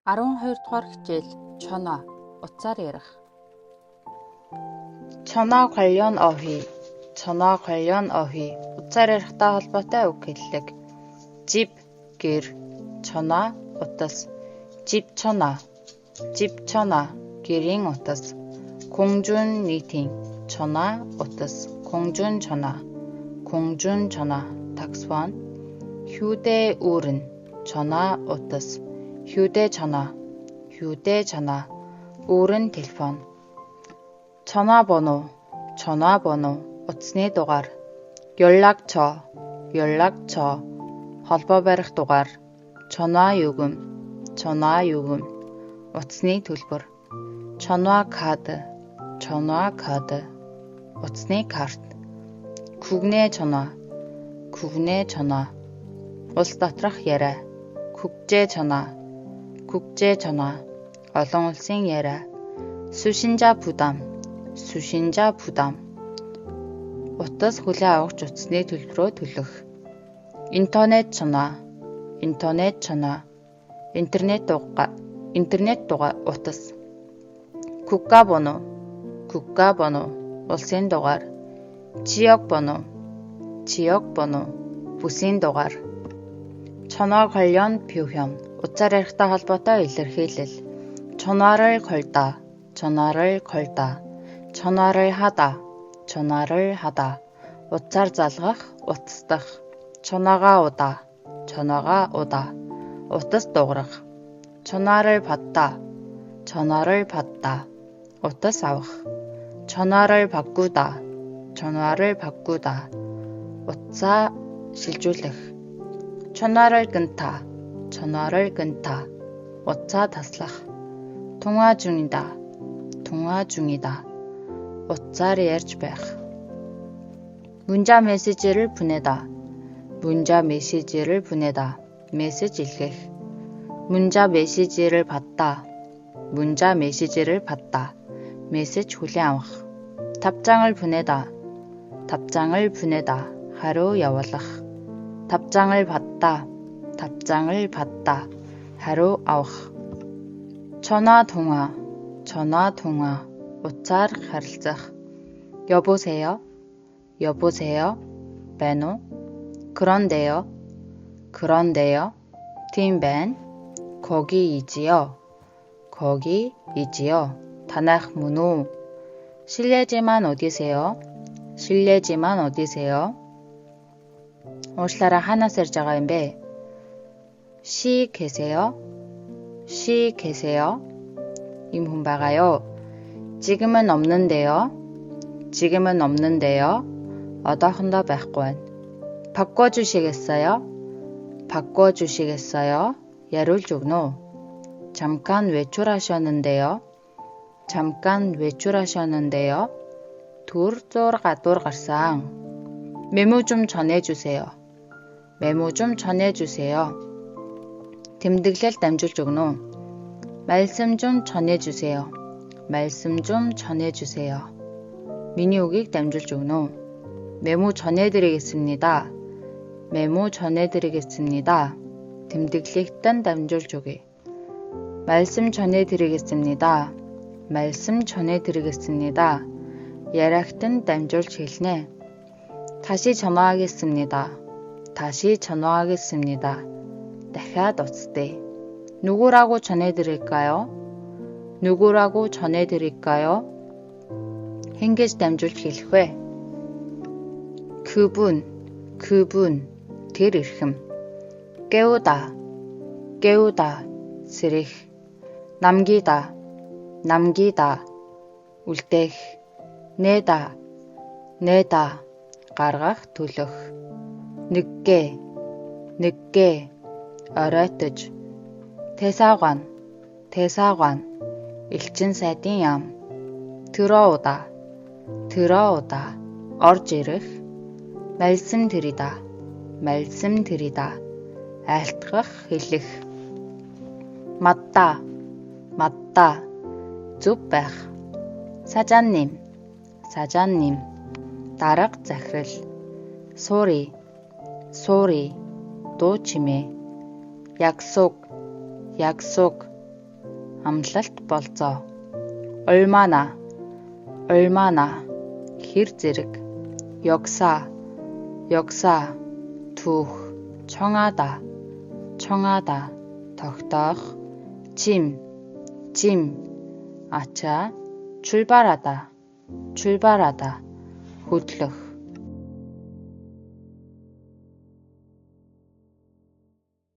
12 дугаар хичээл чоноо утсаар ярих. Чоноо 관련 어휘 утсаар ярихтай холбоотой үг хэллэг. Жив гэр, чоноо утас. жив чоноо гэрийн утас. 공준 미팅 전화 утас. 공준 전화 таксван. 휴대우른 전화 утас. 휴대전화 우른 телефон. 전화번호 утасны дугаар. 연락처 холбоо барих дугаар. 전화요금 утасны төлбөр. 전화카드 утасны карт. 국내 전화 улс доторх яриа. 국제 전화 олон улсын яриа. 수신자 부담 утас хүлээн авахч утасны төлбөрөө төлөх. интернет 전화 интернет дугаар утас. 국가번호 улсын дугаар. 지역번호 бүсийн дугаар. 전화 관련 표현 утсаар ярихтай холбоотой илэрхийлэл. 전화를 걸다 전화를 하다 утсаар залгах, утасдах. 전화가 오다 утас дуурах. 전화를 받다 утас авах. 전화를 바꾸다 утсаа шилжүүлэх. 전화를 끊다 утсаа таслах. 통화 중이다 утсаар ярьж байх. 문자 메시지를 보내다 메시지 илгээх. 문자 메시지를 받다 메시지 хүлээн авах. 답장을 보내다 하루 явуулах. 답장을 받다 하루 авах. 전화 통화 утсаар харилцах. 여보세요 байна уу? 그런데요 тийм байна. 거기이지요 танах мөн үү? 실례지만 어디세요? уушлаараа хаанаас ирж байгаа юм бэ? 시 계세요? ийм хүн байга요. 지금은 없는데요. одоохондоо байхгүй байна. 바꿔주시겠어요? 야룰 өгнө үү? 잠깐 외출하셨는데요. 둘 гадуур гарсан. 메모 좀 전해주세요. тэмдэглэл дамжуулж өгнө үү? 말씀 좀 전해주세요. миний үгийг дамжуулж өгнө үү? 메모 전해드리겠습니다. тэмдэглэлтэн дамжуулж өгье. 말씀 전해드리겠습니다. яриахтэн дамжуулж хэлнэ. 다시 전화하겠습니다. дахиад уцтъя. 누구라고 전해드릴까요? 행개지 дамжуулж хэлэх вэ? 그분 тэр эрхэм. 깨우다 сэрэх. 남기다 үлдээх. 내다 гаргах, төлөх. 늦게 оройтож. 대사관 элчин сайдын яам. 들어오다 орж ирэх. 말씀드리다 айлтгах, хэлэх. 맞다 зөв байх. 사장님 дарга захирал. sorry дуу чимээ. 약속 амлалт болзоо. 얼마나 хэр зэрэг. 역사 түүх. 청하다 тогтоох. 짐 ачаа. 출발하다 хөдлөх.